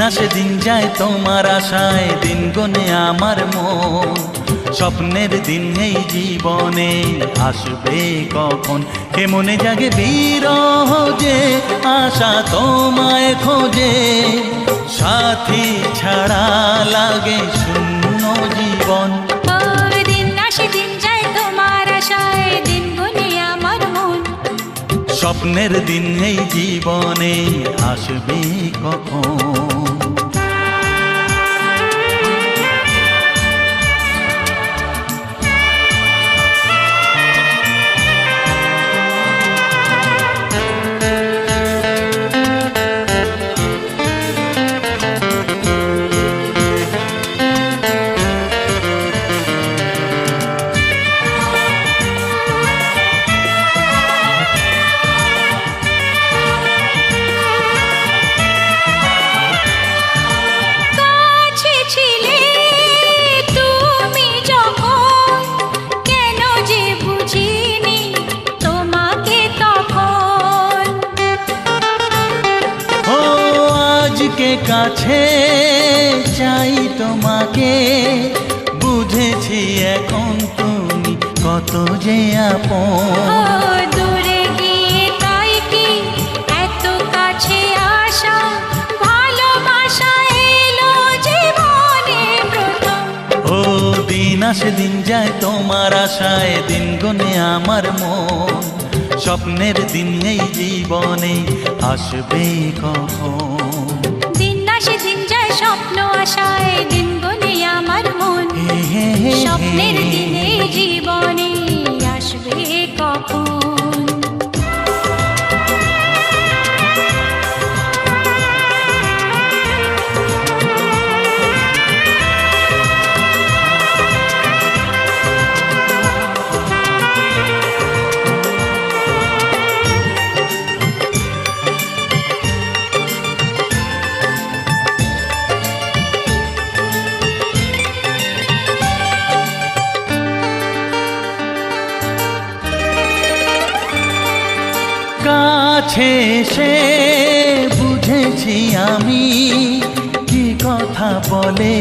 আসে দিন যায় তোমার আশায়, দিন গনে আমার মন। স্বপ্নের দিন এই জীবনে আসবে কখন, কে মনে জাগে বিরহ যে আশা তোমায় খোঁজে। সাথী ছাড়া লাগে শূন্য জীবন। দিন আসে দিন যায় তোমার আশায়, দিন গনে আমার মন। স্বপ্নের দিন এই জীবনে আসবে কখন। কাছে চাই তোমাকে, বুঝেছি এখন তুমি কত যে আপন। দূরে গিয়ে তাই কি এত কাছে আসা, ভালোবাসা এলো জীবনে প্রথম। ও দিন আসে দিন যায় তোমার আশায়, দিন গনে আমার মন। স্বপ্নের দিন এই জীবনে আসবে কখন। দিন যায় স্বপ্ন আশায়, দিন গনে আমার মন। স্বপ্নের দিনে জীবনে আসবে কখন। কাছে এসে বুঝেছি আমি, কি কথা বলে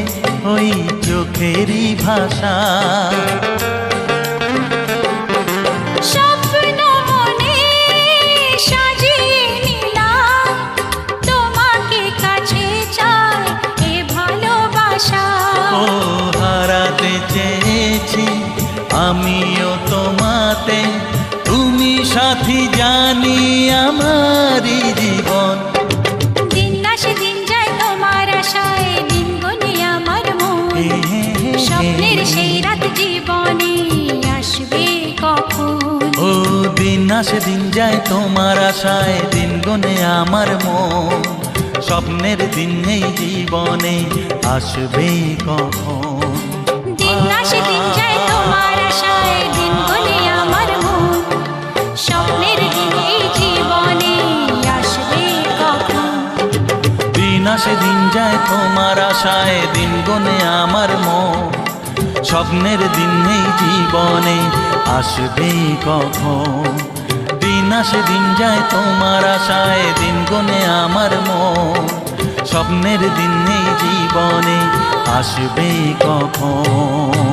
ওই চোখেরই ভাষা। স্বপ্ন মনে সাজিয়ে নিলাম, তোমাকে কাছে চাই এ ভালোবাসা। ও হারাতে চেয়েছি আমিও তোমাতে, তুমি সাথী জানি আমারই জীবন। দিন আসে দিন যায় তোমার আশায়, দিন গনে আমার মন। স্বপ্নের সেই রাত জীবনে আসবে কখন। ও দিন আসে দিন যায় তোমার আশায়, দিন গনে আমার মন। স্বপ্নের দিন এই জীবনে আসবে কখন। দিন আসে দিন যায় তোমার আশায়, দিন গনে আমার মন। স্বপ্নের দিন এই জীবনে আসবে কখন। দিন আসে দিন যায় তোমার আশায়, দিন গনে আমার মন। স্বপ্নের দিন এই জীবনে আসবে কখন। দিন আসে দিন যায় তোমার আশায়, দিন গনে আমার মন। স্বপ্নের দিন এই জীবনে আসবে কখন।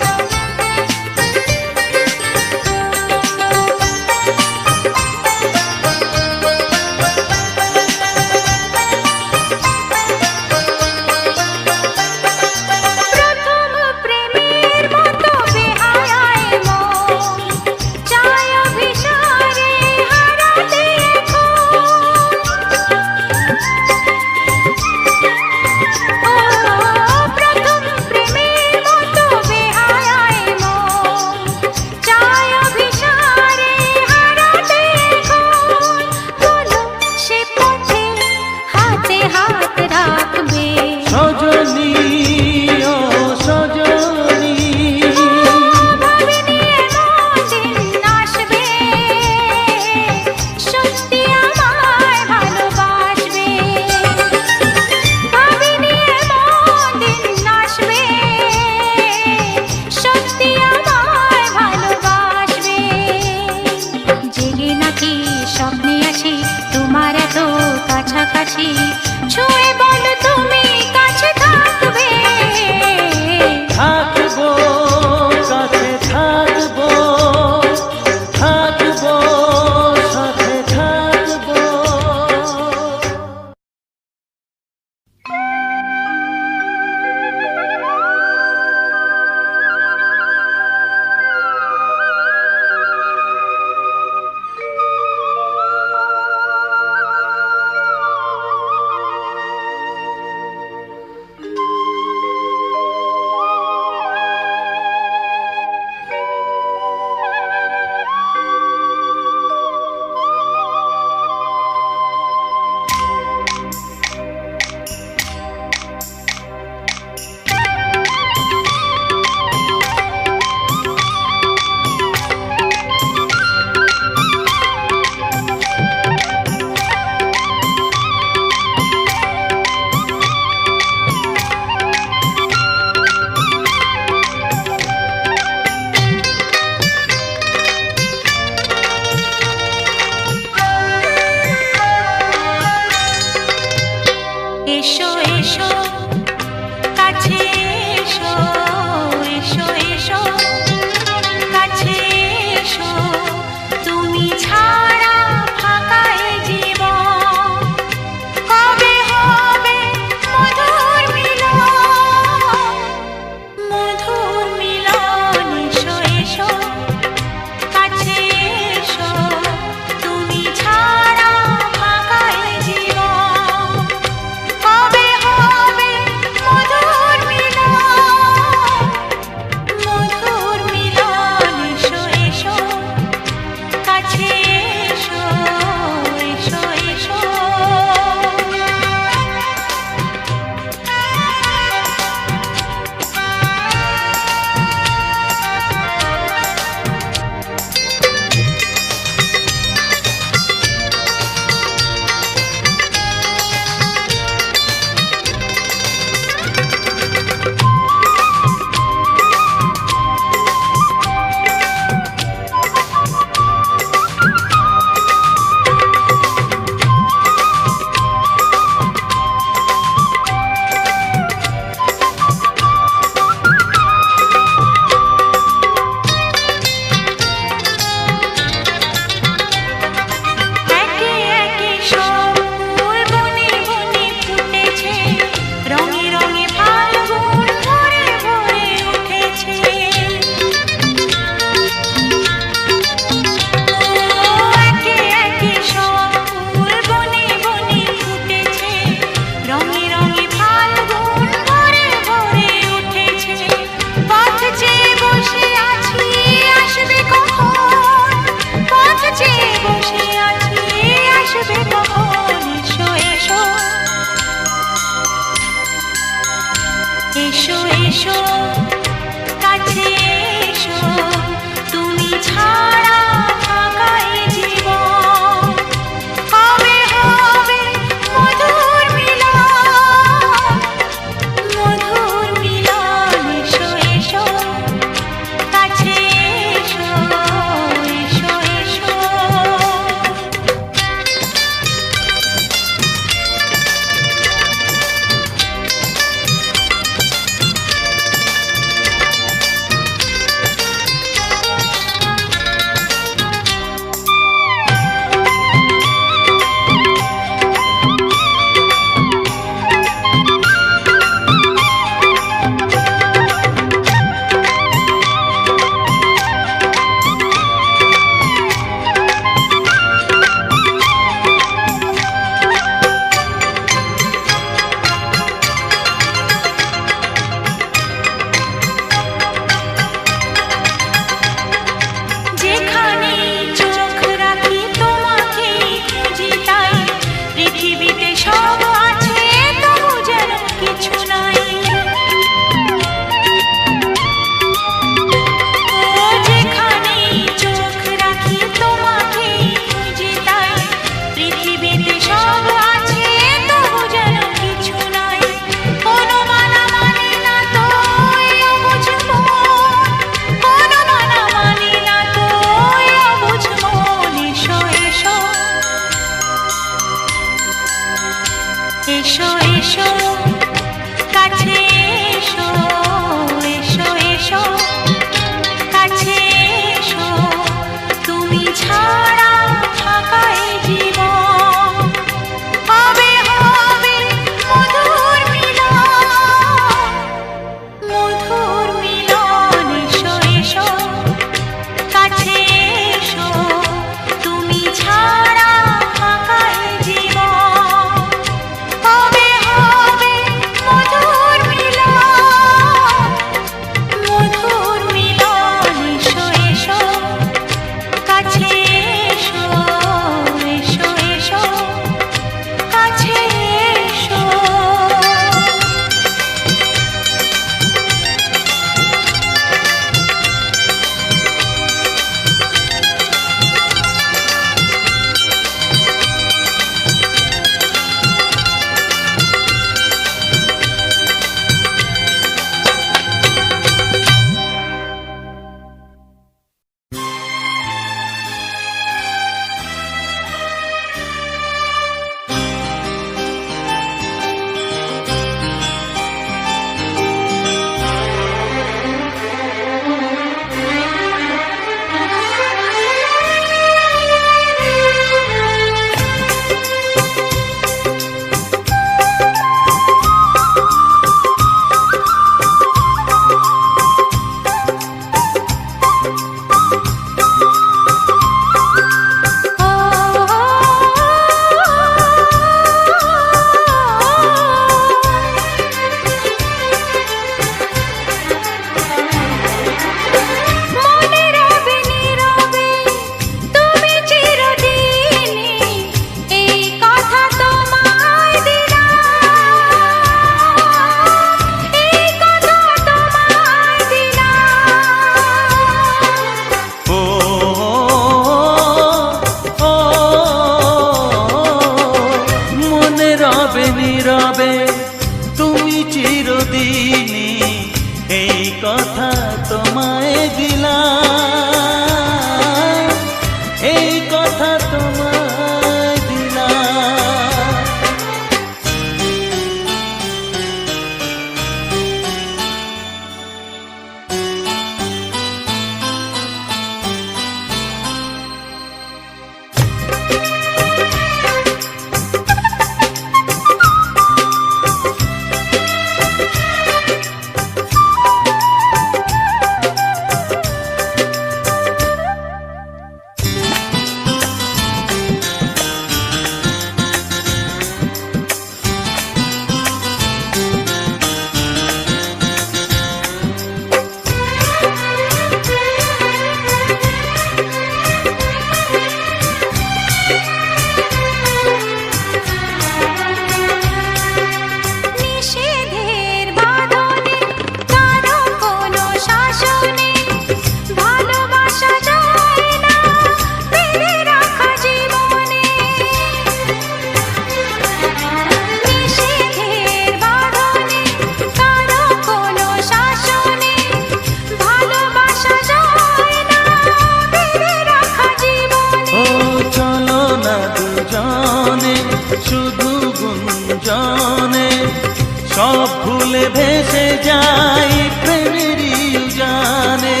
যাই প্রেমেরই উজানে।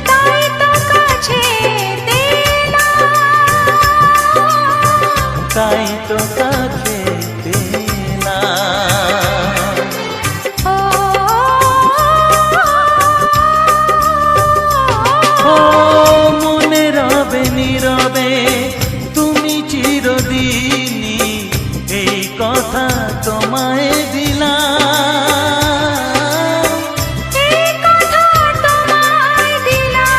তাই তো কাছে তাই তো কাছে পেলাম। ও মনে রবে নীরবে তুমি চিরদিনই, এই কথা তোমায় দিলাম। এই কথা তোমায় দিলাম।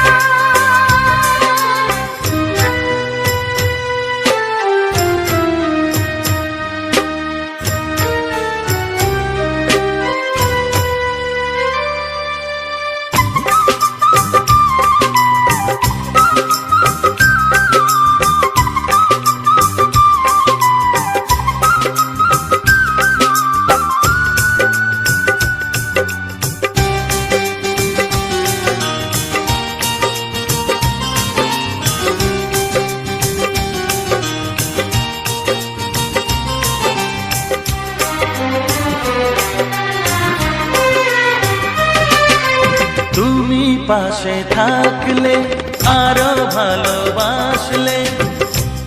তুমি পাশে থাকলে আরো ভালোবাসলে,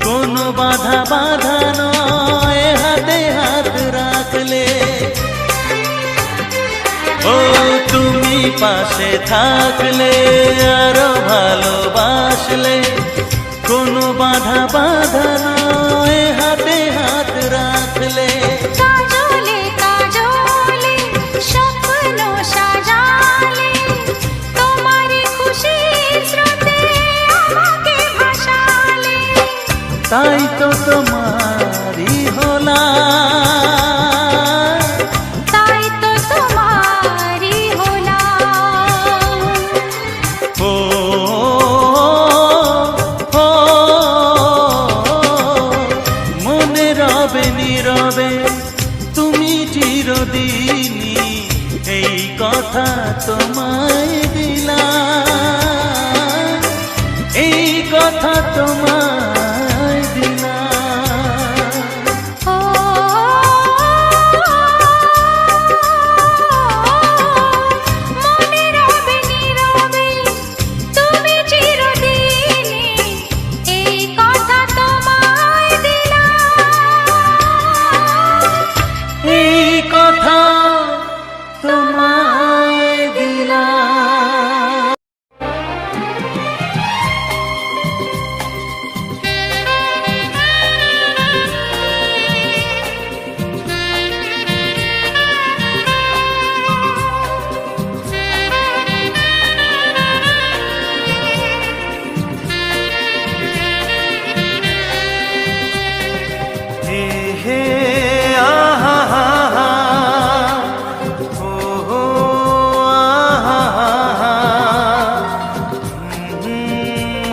কোনো বাধা বাধা নয় হাতে হাত রাখলে। ও তুমি পাশে থাকলে আরো ভালোবাসলে, কোনো বাধা বাধা নয় হাতে হাত রাখলে। কাজলে কাজলে স্বপ্ন সাজালে, তোমার খুশির স্রোতে আমাকে ভাসালে। তাই তো তোমারই হলাম। তাই তো তোমারই হলাম। ও মনে রবে নীরবে তুমি চিরদিনই, এই কথা তোমায় দিলাম। এই কথা তোমায় দিলাম। ও মনে রবে নীরবে তুমি চিরদিনই, এই কথা তোমায় দিলাম। এই কথা তোমায় দিলাম। হে হে আহা হা হা, ও হো আহা হা হা,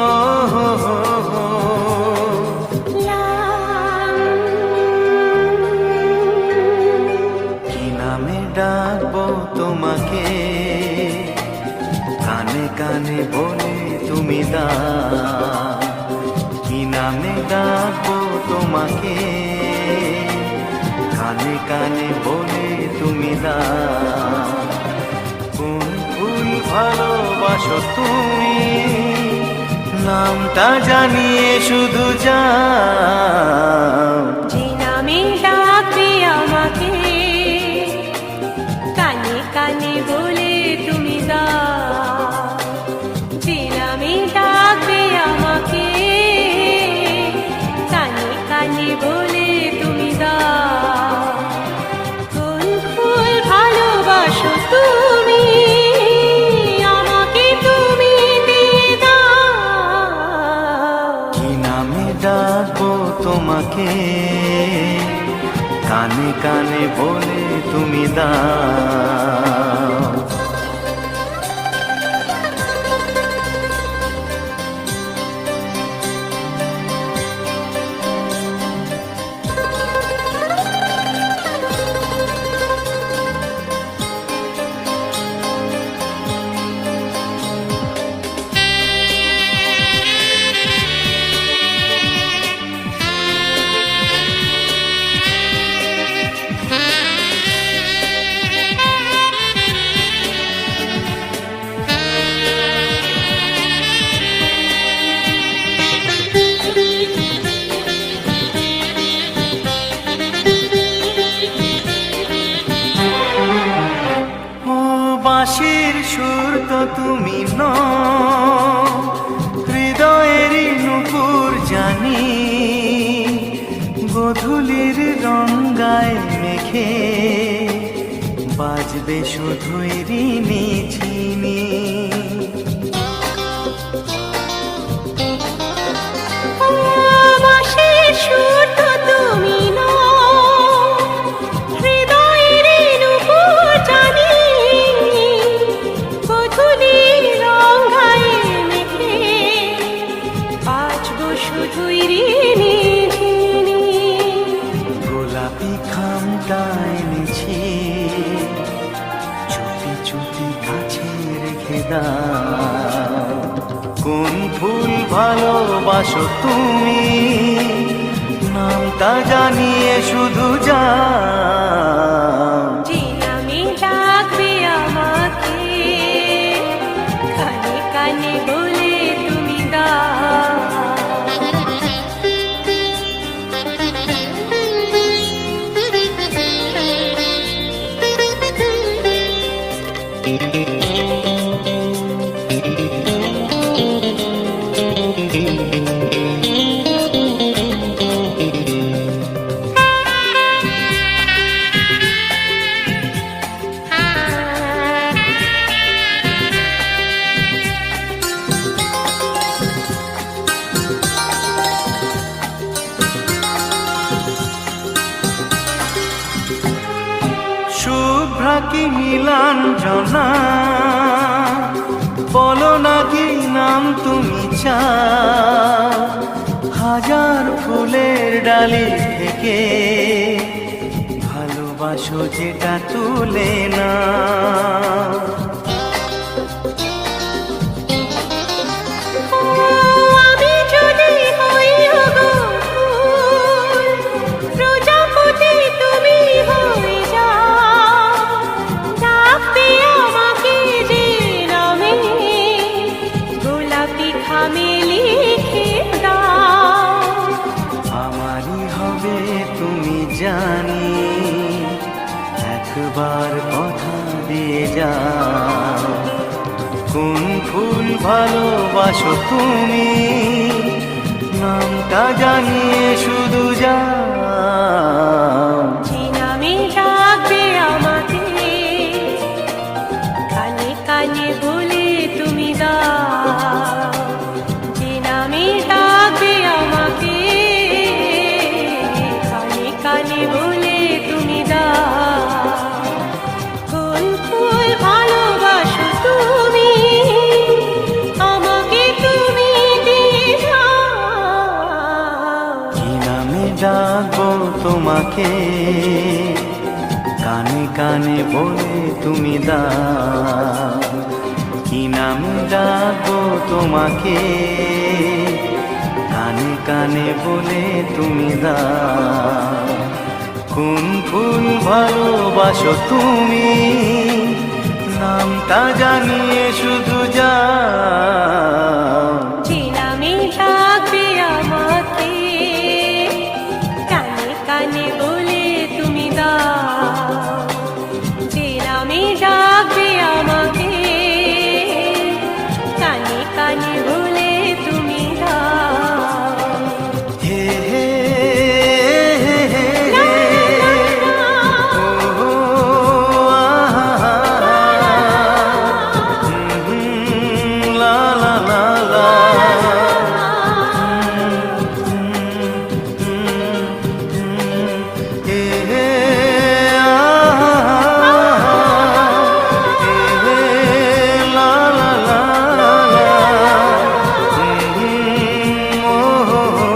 ও হো হো হো। কি নামে ডাকবো তোমাকে, কানে কানে বলে তুমি দা। কি নামে ডাকবো তোমাকে, কানে কানে বলে তুমি দা। কোন ফুল ভালোবাসো তুমি, নামটা জানিয়ে শুধু যাও। যে নামে ডাকবে আমাকে, কানে কানে বলে তুমি দাও। যে নামে ডাকবে আমাকে, কানে কানে বলে তুমি দাও। কোন ফুল ভালোবাসো তুমি, আমাকে তুমি দিয়ে দাও। কি নামে ডাকবো তোমাকে, কানে কানে বলে তুমি দাও। তুমি নও, হৃদয়েরই নুপুর জানি, গধূলির রঙ্গায় মেঘে বাজবে শুধুই ঋণী ঝিনি। বাঁশির সুর তো তুমি নও, হৃদয়ের নুপুর জানি, গধূলির রঙায় মেঘে বাজবো শুধুই ঋণী ঝিনি। গোলাপি খামটা এনেছি, চুপি চুপি কাছে রেখে দাও। কোন ফুল ভালোবাসো তুমি, নামটা জানিয়ে শুধু যাও। যে নামে ডাকবে আমাকে, কানে কানে বলে তুমি দাও। শুভ্রা কি নীলাঞ্জনা, বলো না কি নাম তুমি চাও। হাজার ফুলের ডালি থেকে ভালোবাসো যেটা তুলে না। আমি যদি হই ওগো ফুল, প্রজাপতি তুমি হয়ে যাও। ডাকবে আমাকে যে নামে, গোলাপি খামে লিখে দাও। আমারই হবে তুমি জানি, একবার কথা দিয়ে যাও। কোন ফুল ভালোবাসো তুমি, নামটা জানিয়ে শুধু যাও। যে নামে ডাকবে আমাকে, কানে কানে বলে তুমি দাও। যে নামে ডাকবে আমাকে, কানে কানে বলে তুমি দাও। কোন ফুল ভালোবাসো তুমি, আমাকে তুমি দিয়ে যাও। কি নামে ডাকবো তোমাকে, কানে কানে বলে তুমি দাও। কি নামে ডাকবো তোমাকে, কানে কানে বলে তুমি দাও। কোন ফুল ভালোবাসো তুমি, নামটা জানিয়ে শুধু যাও। যে নামে ডাকবে আমাকে, কানে কানে বলে তুমি দাও। যে নামে ডাকবে আমাকে, কানে কানে বলে তুমি দাও। হে হে হে হে হে, ও আহা, লা লা লা লা, হে হে আহা, হে লা লা লা লা, ও হো হো।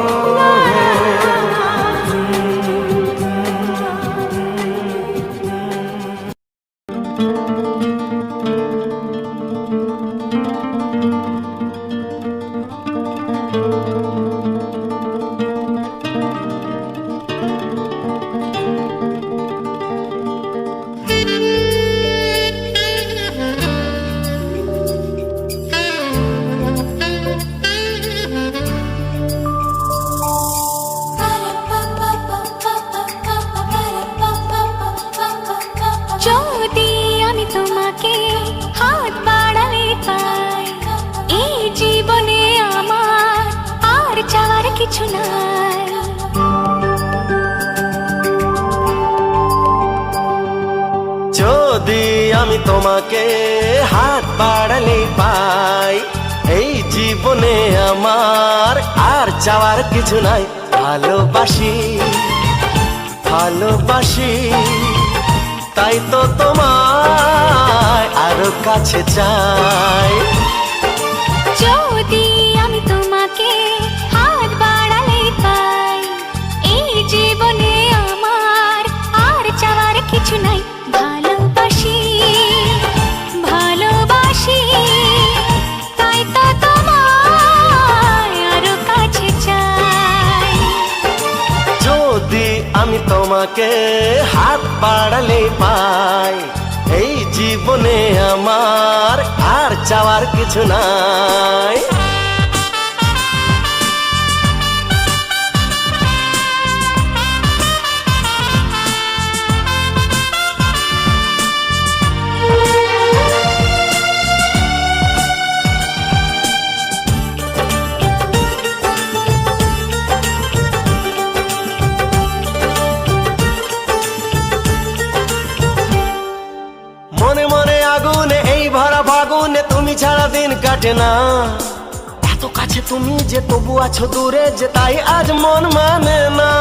যদি আমি তোমাকে হাত বাড়ালে জীবনে আমার আর চাওয়ার কিছু নাই। যদি আমি তোমাকে হাত বাড়ালে পাই, এই জীবনে আমার আর চাওয়ার কিছু নাই। ভালোবাসি ভালোবাসি, তাই তো তোমায় আরো কাছে চাই। যদি আমি তোমাকে হাত বাড়ালে পাই, এই জীবনে আমার আর চাওয়ার কিছু নাই। ভালোবাসি ভালোবাসি, তাই তো তোমায় আরো কাছে চাই। যদি আমি তোমাকে হাত বাড়ালে পাই, এই জীবনে আমার আর চাওয়ার কিছু নাই। মনে মনে আগুনে এই ভরা ফাগুনে তুমি ছাড়া দিন কাটে না। এত কাছে তুমি যে তবু আছো দূরে, যে তাই আজ মন মানে না।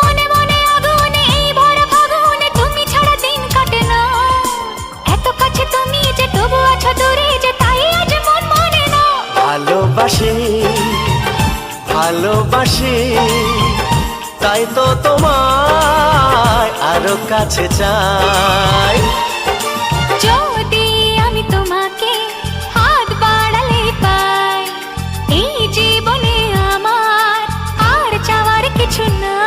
মনে মনে আগুনে এই ভরা ফাগুনে তুমি ছাড়া দিন কাটে না। এত কাছে তুমি যে তবু আছো দূরে, যে তাই আজ মন মানে না। ভালোবাসি ভালোবাসি, তাই তো তোমায় আরো কাছে চাই। যদি আমি তোমাকে হাত বাড়ালে পাই, এই জীবনে আমার আর চাওয়ার কিছু নাই।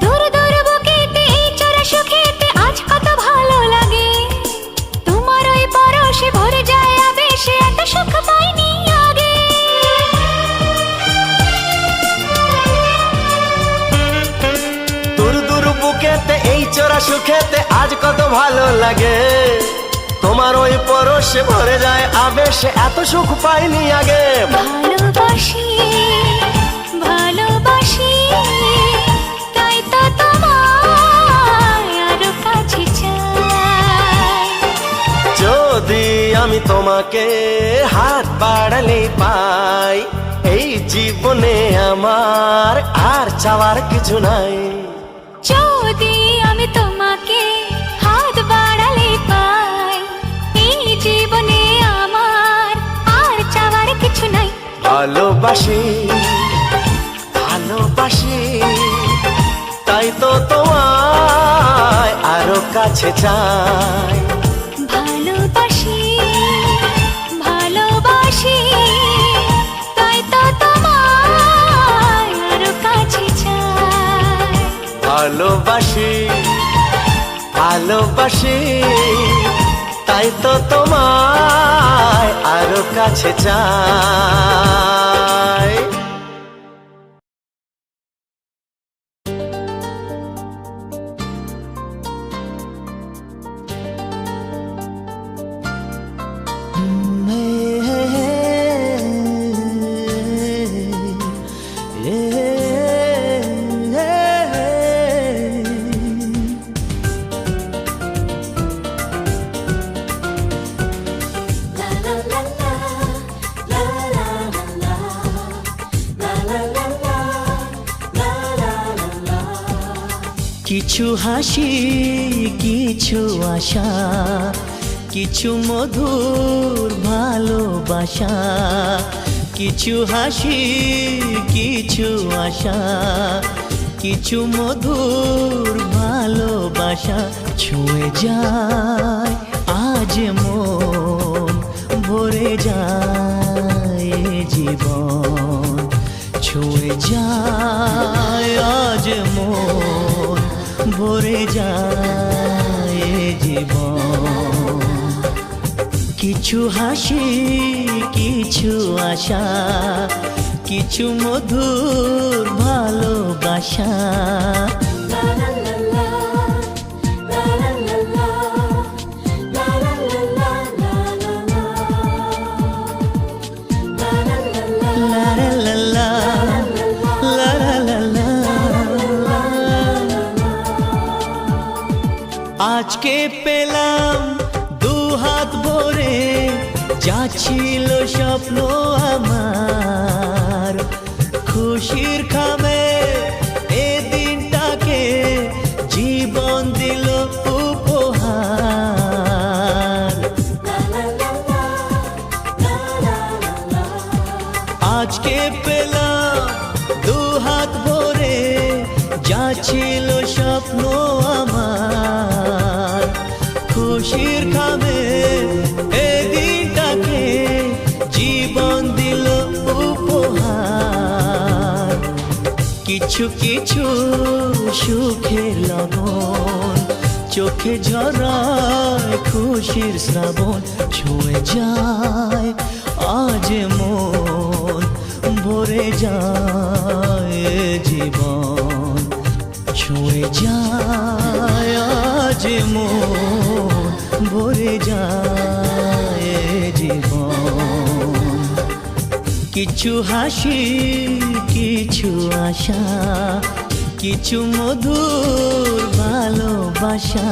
দূর দূর বুকেতে এই চোরা সুখেতে আজ কত ভালো লাগে। তোমার ওই পরশে ভরে যায় আবেশে, এত সুখ পাইনি আগে। দূর দূর বুকেতে এই চোরা সুখেতে আজ কত ভালো লাগে। তোমার ওই পরশে ভরে যায় আবেশে, এত সুখ পাইনি আগে। ভালোবাসি ভালোবাসি, তাই তো তোমায় আরো কাছে চাই। যদি আমি তোমাকে হাত বাড়ালে পাই, এই জীবনে আমার আর চাওয়ার কিছু নাই। যদি আমি তোমাকে হাত বাড়ালে পাই, এই জীবনে আমার আর চাওয়ার কিছু নাই। ভালোবাসি ভালোবাসি, তাই তো তোমায় আরো কাছে চাই। ভালোবাসি ভালোবাসি, তাই তো তোমায় আরো কাছে চাই। ভালোবাসি ভালোবাসি, তাই তো তোমায় আরো কাছে চাই। কিছু হাসি, কিছু আশা, কিছু মধুর ভালোবাসা। কিছু হাসি, কিছু আশা, কিছু মধুর ভালোবাসা ছুঁয়ে যায় আজ মন ভরে যায় জীবন ছুঁয়ে যায় আজ মন ভরে যায় জীবন কিছু হাসি কিছু আশা কিছু মধুর ভালোবাসা লা লা লা লা, লা লা লা লা। আজকে পেলাম দু হাত ভরে যা ছিল স্বপ্ন আমার খুশির খামে এ দিনটাকে জীবন দিল উপহার আজকে পেলাম দু হাত ভরে যা ছিল স্বপ্ন আমার খুশির খামে এ দিনটাকে জীবন দিল উপহার কিছু কিছু সুখের লগন চোখে ঝরায় খুশির শ্রাবণ ছুঁয়ে যায় আজ মন ভরে যায় জীবন ছুঁয়ে যায় আজ মন ভরে যায় জীবন কিছু হাসি কিছু আশা কিছু মধুর ভালোবাসা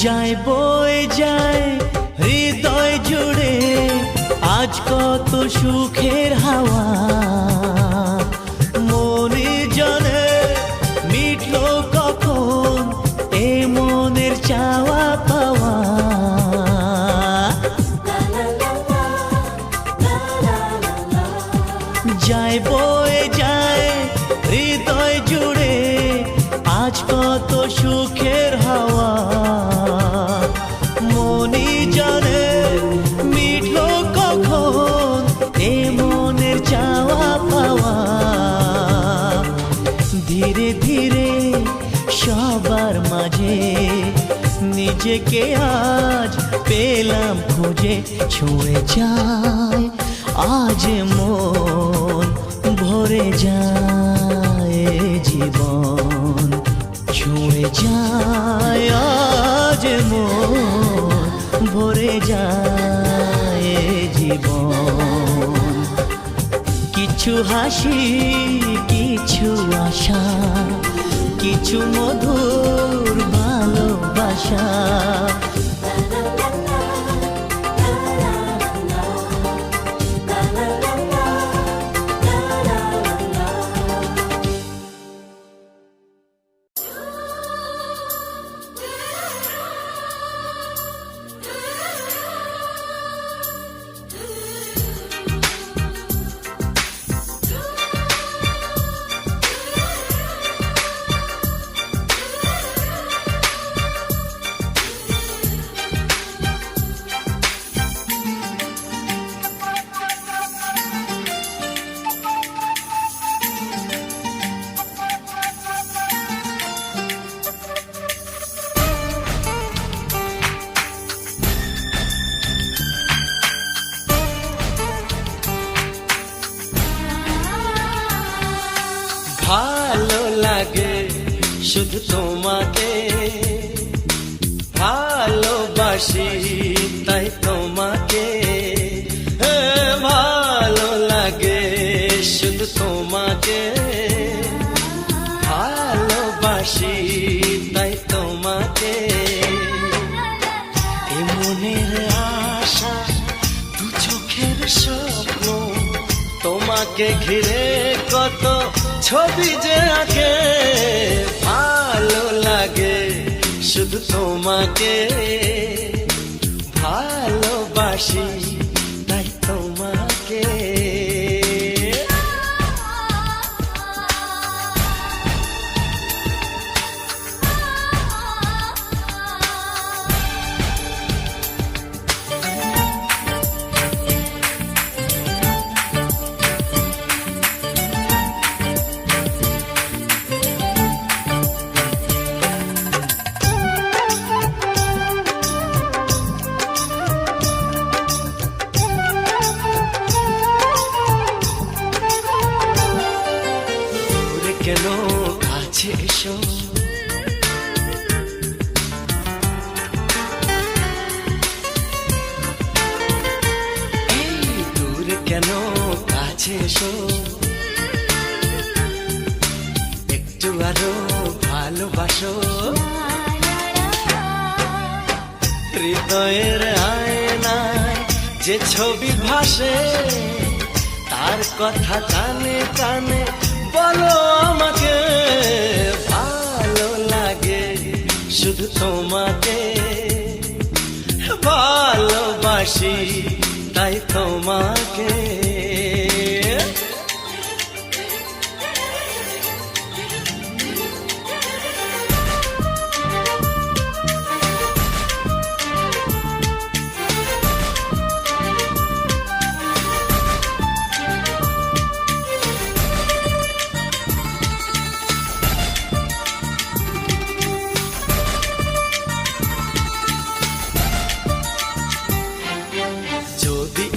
যায় বয়ে যায় হৃদয় জুড়ে আজ কত সুখের হাওয়া মনে জানে মিটলো কখন এ মনের চাওয়া পাওয়া যায় বয়ে যায় হৃদয় জুড়ে আজ কত সুখের হাওয়া মনি জানে মিটলো কখন এ মনের চাওয়া পাওয়া ধীরে ধীরে সবার মাঝে নিজেকে আজ পেলাম খুঁজে ছুঁয়ে যায় আজ মন ভরে যায় জীবন ছুঁয়ে যায় আজ মন ভরে যায় জীবন কিছু হাসি কিছু আশা কিছু মধুর ভালোবাসা ভালো লাগে শুধু তোমাকে ভালোবাসি তাই তোমাকে ভালো লাগে শুধু তোমাকে তাই তোমাকে এ মনের আশা দু চোখের স্বপ্ন তোমাকে ঘিরে কত ছবি যে আঁকে ভালো লাগে শুধু তোমাকে ভালোবাসি তাই তোমাকে কেন কাছে এসো এই দূরে কেন কাছে এসো একটু আরো ভালোবাসো হৃদয়ের আয়নায় যে ছবি ভাসে তার কথা কানে কানে বলো আমাকে ভালো লাগে শুধু তোমাকে ভালোবাসি তাই তোমাকে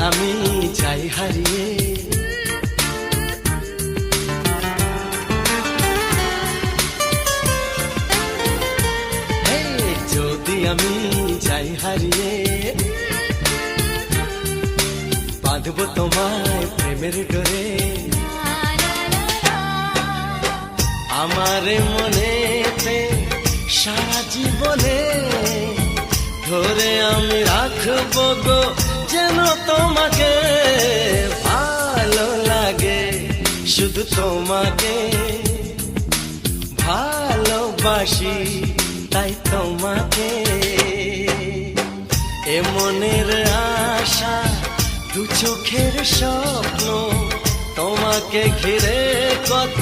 আমি যাই হারিয়ে যদি আমি যাই হারিয়ে বাঁধবো তোমায় প্রেমের ডোরে আমার মনেতে সারা জীবনে ধরে আমি রাখবো গো যেন তোমাকে ভালো লাগে শুধু তোমাকে ভালোবাসি তাই তোমাকে এ মনের আশা দু চোখের স্বপ্ন তোমাকে ঘিরে কত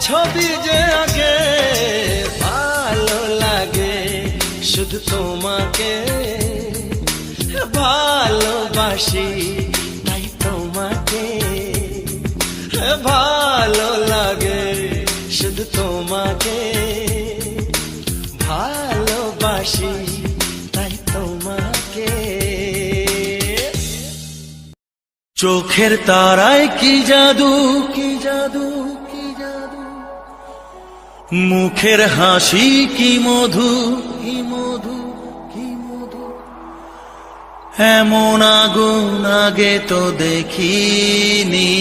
ছবি যে আঁকে ভালো লাগে শুধু তোমাকে ভালোবাসি তাই তোমাকে ভালো লাগে শুধু তোমাকে ভালোবাসি তাই তোমাকে চোখের তারায় কি জাদু কি জাদু কি জাদু মুখের হাসি কি মধু কি মধু কি মধু এমন আগুন আগে তো দেখিনি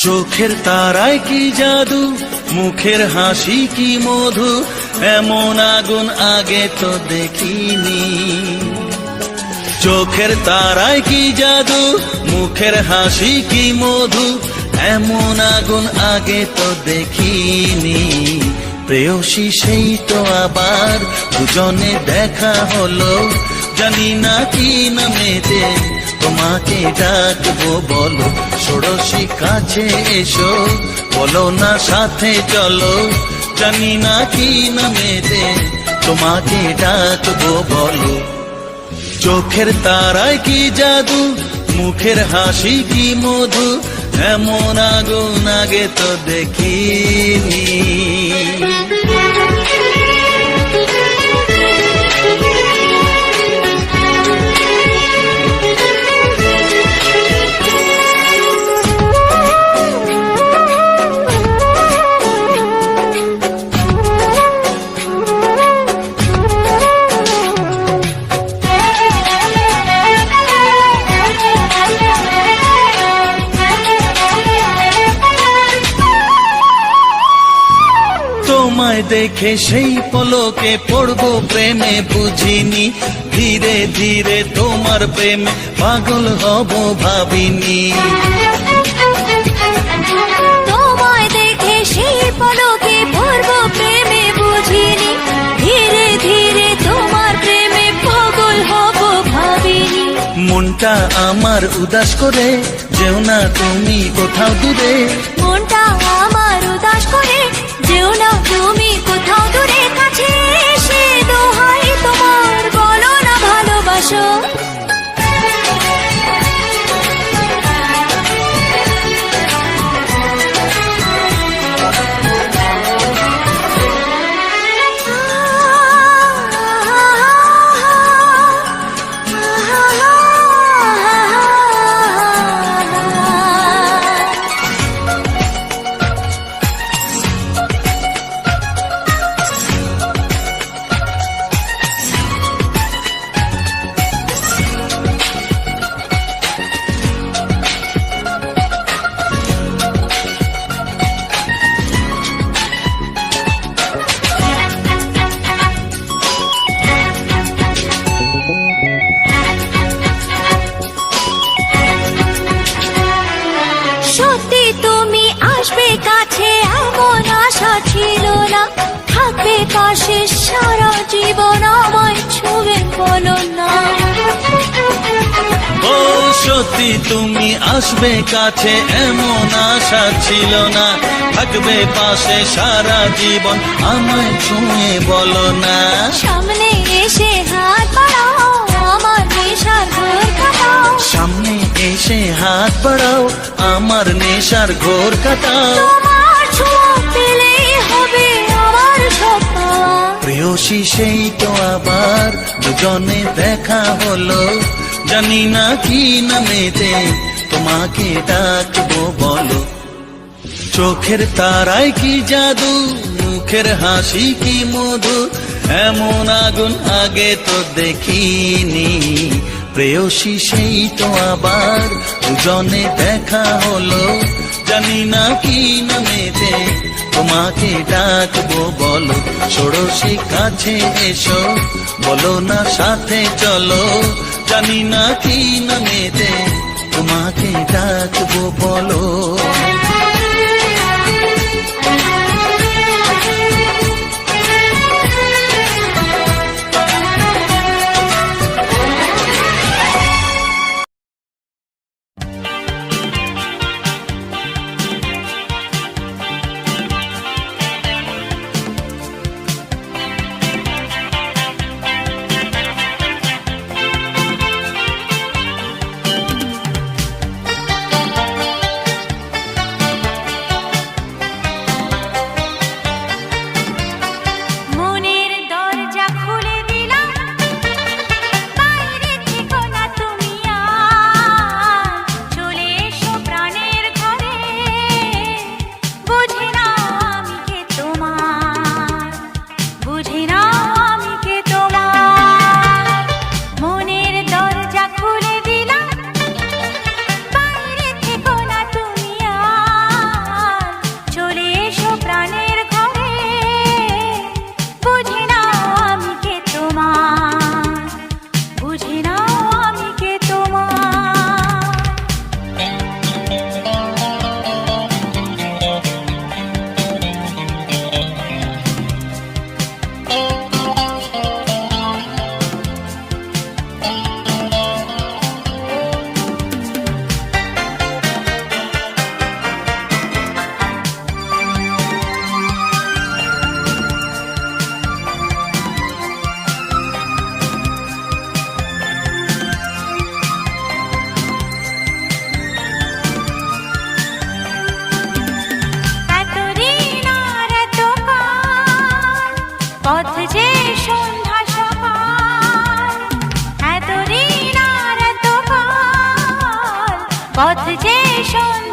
চোখের তারায় কি জাদু মুখের হাসি কি মধু এমন আগুন আগে তো দেখিনি চোখের তারায় কি জাদু মুখের হাসি কি মধু এমন আগুন আগে তো দেখিনি প্রেয়সী সেই তো আবার দুজনে দেখা হলো জানি না কি নামেতে তোমাকে ডাকবো বলো ষোড়শী কাছে এসো বলো না সাথে চলো জানি না কি নামেতে তোমাকে ডাকবো বলো চোখের তারায় কি জাদু মুখের হাসি কি মধু এমন আগুন আগে তো দেখিনি তোমায় দেখে সেই পলকে পড়বো প্রেমে বুঝিনি, ধীরে ধীরে তোমার প্রেমে পাগল হব ভাবিনি। তোমায় দেখে সেই পলকে পড়ব প্রেমে বুঝিনি, ধীরে ধীরে তোমার প্রেমে পাগল হব ভাবিনি। মনটা আমার উদাস করে যেও না তুমি কোথাও দূরে, মনটা আমার উদাস করে যেও না তুমি কোথাও দূরে, কাছে এসে দোহাই তোমার বলো না ভালোবাসো। সত্যি তুমি আসবে কাছে এমন আশা ছিল না, থাকবে পাশে সারা জীবন আমায় ছুঁয়ে বলো না। ও সত্যি তুমি আসবে কাছে এমন আশা ছিল না, থাকবে পাশে সারা জীবন আমায় ছুঁয়ে বলো না। সামনে এসে হাত বাড়াও আমার নেশার ঘোর কাটাও, সামনে এসে হাত বাড়াও আমার নেশার ঘোর কাটাও। তোমার ছোঁয়া পেলেই হবে আমার সব পাওয়া। প্রেয়সী সেই তো আবার দুজনে দেখা হলো, জানি না কি নামেতে তোমাকে ডাকবো বলো। চোখের তারায় কি জাদু, মুখের হাসি কি মধু, এমন আগুন আগে তো দেখিনি। প্রেয়সী সেই তো আবার দুজনে দেখা হলো, জানি না কি নামেতে তোমাকে ডাকবো বলো। ষোড়শী কাছে এসো বলো না সাথে চলো, জানি না কি নামেতে তোমাকে ডাকবো বলো। মনের দরজা খুলে দিলাম, বাইরে থেকো না তুমি আর, চলে এসো প্রাণের ঘরে, বুঝে নাও আমি কে তোমার, বুঝে নাও আমি কে তোমার। মনের দরজা খুলে দিলাম, বাইরে থেকো না তুমি আর, চলে এসো প্রাণের ঘরে, বুঝে নাও আমি কে তোমার, বুঝে নাও আমি কে তোমার। এত দিন আর এত কাল, পথ যে সন্ধ্যা সকাল, এত দিন আর এত কাল, পথ যে সন্ধ্যা